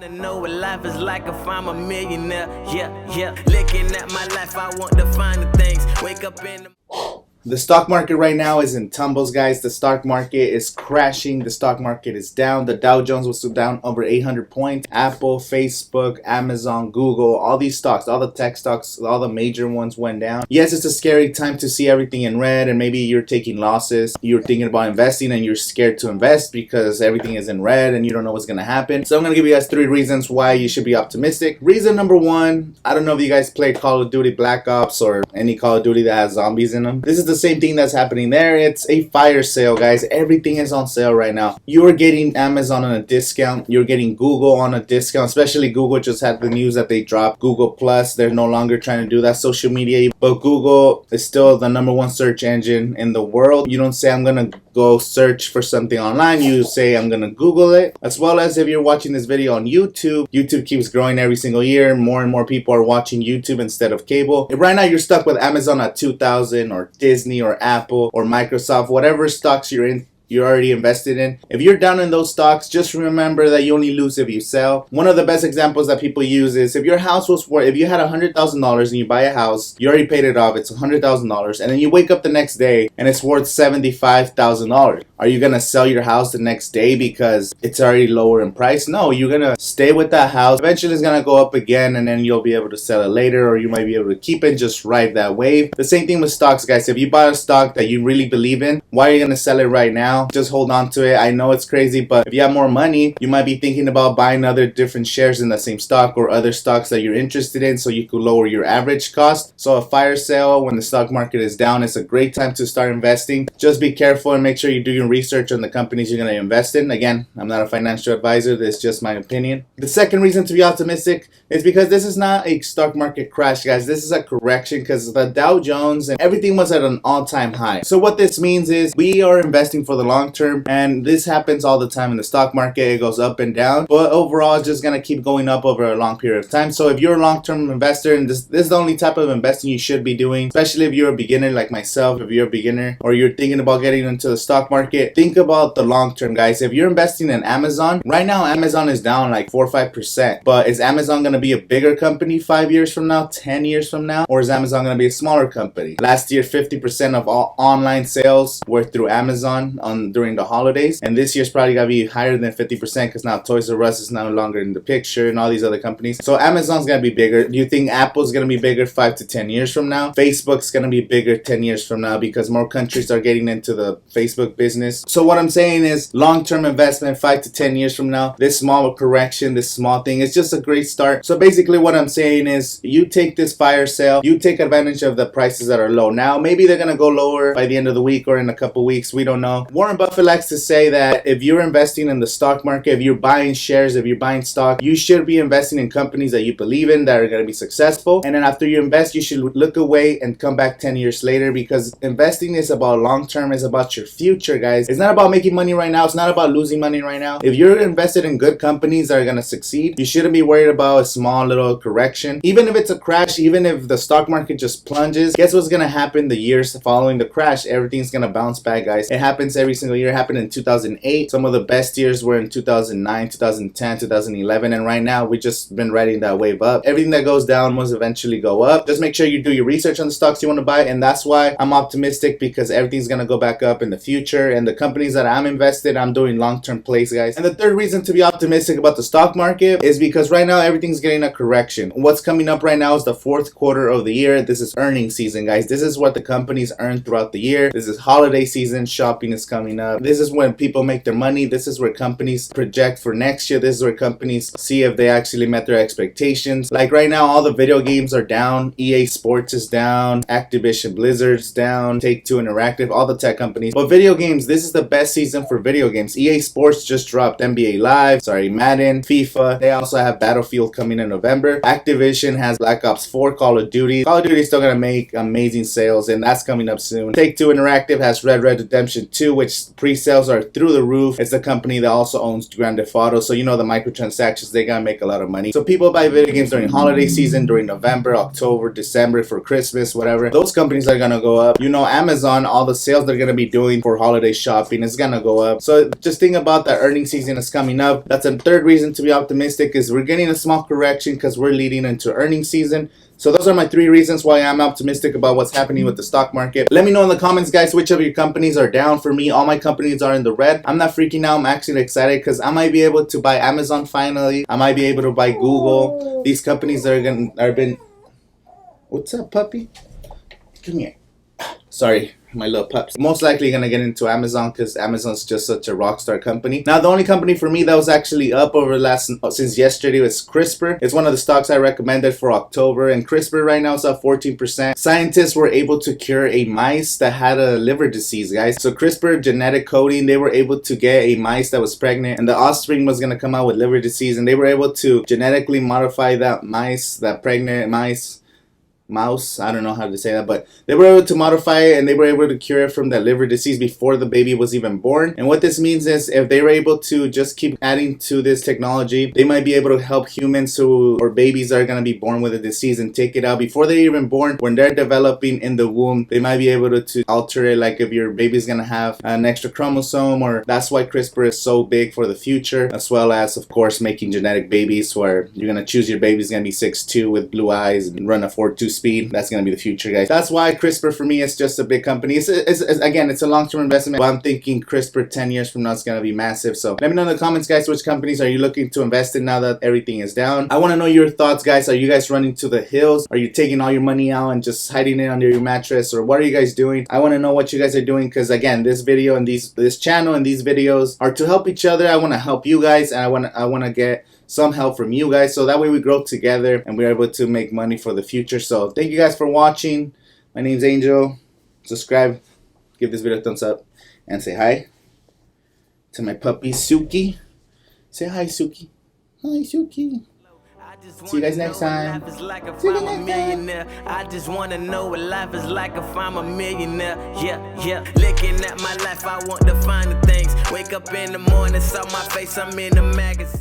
Wanna know what life is like if I'm a millionaire? Yeah. Looking at my life, I want to find the things. Wake up in The stock market right now is in tumbles, guys. The stock market is crashing. The stock market is down. The Dow Jones was down over 800 points. Apple, Facebook, Amazon, Google, all these stocks, all the tech stocks, all the major ones went down. Yes, it's a scary time to see everything in red, and maybe you're taking losses. You're thinking about investing and you're scared to invest because everything is in red and you don't know what's going to happen. So I'm going to give you guys 3 reasons why you should be optimistic. Reason number 1, I don't know if you guys play Call of Duty Black Ops or any Call of Duty that has zombies in them. This is the same thing that's happening there. It's a fire sale, guys. Everything is on sale right now. You're getting Amazon on a discount. You're getting Google on a discount. Especially Google just had the news that they dropped Google Plus. They're no longer trying to do that social media, but Google is still the #1 search engine in the world. You don't say I'm gonna go search for something online. You say I'm gonna Google it. As well as if you're watching this video on YouTube, YouTube keeps growing every single year. More and more people are watching YouTube instead of cable. If right now you're stuck with Amazon at 2000 or Disney or Apple or Microsoft, whatever stocks you're already invested in. If you're down in those stocks, just remember that you only lose if you sell. One of the best examples that people use is if your house was worth, if you had $100,000 and you buy a house, you already paid it off, it's $100,000, and then you wake up the next day and it's worth $75,000. Are you gonna sell your house the next day because it's already lower in price? No, you're gonna stay with that house. Eventually it's gonna go up again and then you'll be able to sell it later, or you might be able to keep it and just ride that wave. The same thing with stocks, guys. If you buy a stock that you really believe in, why are you gonna sell it right now? Just hold on to it. I know it's crazy, but if you have more money, you might be thinking about buying other different shares in the same stock or other stocks that you're interested in so you could lower your average cost. So a fire sale when the stock market is down is a great time to start investing. Just be careful and make sure you do your research on the companies you're going to invest in. Again, I'm not a financial advisor. This is just my opinion. The second reason to be optimistic is because this is not a stock market crash, guys. This is a correction because the Dow Jones and everything was at an all-time high. So what this means is we are investing for the long term, and this happens all the time in the stock market. It goes up and down, but overall it's just going to keep going up over a long period of time. So if you're a long-term investor, and this is the only type of investing you should be doing, especially if you're a beginner like myself. If you're a beginner or you're thinking about getting into the stock market, think about the long term, guys. If you're investing in Amazon, right now Amazon is down like 4 or 5%, but is Amazon going to be a bigger company 5 years from now, 10 years from now, or is Amazon going to be a smaller company? Last year 50% of all online sales were through Amazon during the holidays, and this year's probably gonna be higher than 50% because now Toys R Us is no longer in the picture and all these other companies. So Amazon's gonna be bigger. Do you think Apple's gonna be bigger 5 to 10 years from now? Facebook's gonna be bigger 10 years from now because more countries are getting into the Facebook business. So what I'm saying is long-term investment 5 to 10 years from now, this small correction, this small thing, it's just a great start. So basically what I'm saying is you take this fire sale, you take advantage of the prices that are low now. Maybe they're gonna go lower by the end of the week or in a couple weeks, we don't know. Warren Buffett likes to say that if you're investing in the stock market, if you're buying shares, if you're buying stock, you should be investing in companies that you believe in that are going to be successful. And then after you invest, you should look away and come back 10 years later, because investing is about long term, is about your future, guys. It's not about making money right now. It's not about losing money right now. If you're invested in good companies that are going to succeed, you shouldn't be worried about a small little correction. Even if it's a crash, even if the stock market just plunges, guess what's going to happen the years following the crash? Everything's going to bounce back, guys. It happens every single year. It happened in 2008. Some of the best years were in 2009, 2010, 2011, and right now we've just been riding that wave up. Everything that goes down must eventually go up. Just make sure you do your research on the stocks you want to buy, and that's why I'm optimistic, because everything's going to go back up in the future, and the companies that I'm invested, I'm doing long-term plays, guys. And the third reason to be optimistic about the stock market is because right now everything's getting a correction. What's coming up right now is the fourth quarter of the year. This is earnings season, guys. This is what the companies earn throughout the year. This is holiday season. Shopping is coming up. This is when people make their money. This is where companies project for next year. This is where companies see if they actually met their expectations. Like right now, all the video games are down. EA Sports is down. Activision Blizzard's down. Take-Two Interactive, all the tech companies. But video games, this is the best season for video games. EA Sports just dropped NBA Live, Madden, FIFA. They also have Battlefield coming in November. Activision has Black Ops 4, Call of Duty. Call of Duty is still going to make amazing sales, and that's coming up soon. Take-Two Interactive has Red Dead Redemption 2, which which pre-sales are through the roof. It's the company that also owns Grand Theft Auto, so you know the microtransactions, they gotta make a lot of money. So people buy video games during holiday season, during November, October, December, for Christmas, whatever. Those companies are gonna go up. You know, Amazon, all the sales they're gonna be doing for holiday shopping is gonna go up. So just think about that earning season is coming up. That's a third reason to be optimistic, is we're getting a small correction because we're leading into earning season. So those are my 3 reasons why I'm optimistic about what's happening with the stock market. Let me know in the comments, guys, which of your companies are down. For me, all my companies are in the red. I'm not freaking out. I'm actually excited because I might be able to buy Amazon finally. I might be able to buy Google. These companies are been. What's up, puppy? Come here. Sorry, my little pups. Most likely gonna get into Amazon because Amazon's just such a rock star company. Now, the only company for me that was actually up over since yesterday was CRISPR. It's one of the stocks I recommended for October, and CRISPR right now is up 14%. Scientists were able to cure a mice that had a liver disease, guys. So CRISPR genetic coding, they were able to get a mice that was pregnant, and the offspring was gonna come out with liver disease, and they were able to genetically modify that mice, that pregnant mouse, I don't know how to say that, but they were able to modify it and they were able to cure it from that liver disease before the baby was even born. And what this means is if they were able to just keep adding to this technology, they might be able to help humans or babies that are going to be born with a disease and take it out before they're even born. When they're developing in the womb, they might be able to alter it, like if your baby's going to have an extra chromosome, or that's why CRISPR is so big for the future, as well as, of course, making genetic babies where you're going to choose your baby's going to be 6'2" with blue eyes and run a 4.2 speed. That's going to be the future, guys. That's why CRISPR for me is just a big company. Again, it's a long-term investment, but I'm thinking CRISPR 10 years from now is going to be massive. So let me know in the comments, guys, which companies are you looking to invest in now that everything is down. I want to know your thoughts, guys. Are you guys running to the hills? Are you taking all your money out and just hiding it under your mattress? Or what are you guys doing? I want to know what you guys are doing, because again, this video and this channel and these videos are to help each other. I want to help you guys, and I want to get some help from you guys, so that way we grow together and we're able to make money for the future. So thank you guys for watching. My name's Angel. Subscribe, give this video a thumbs up, and say hi to my puppy Suki. Say hi, Suki. Hi, Suki. See you guys next time. I just wanna know what life is like if I'm a millionaire. Yeah. Looking at my life, I want to find the things. Wake up in the morning, saw my face, I'm in the magazine.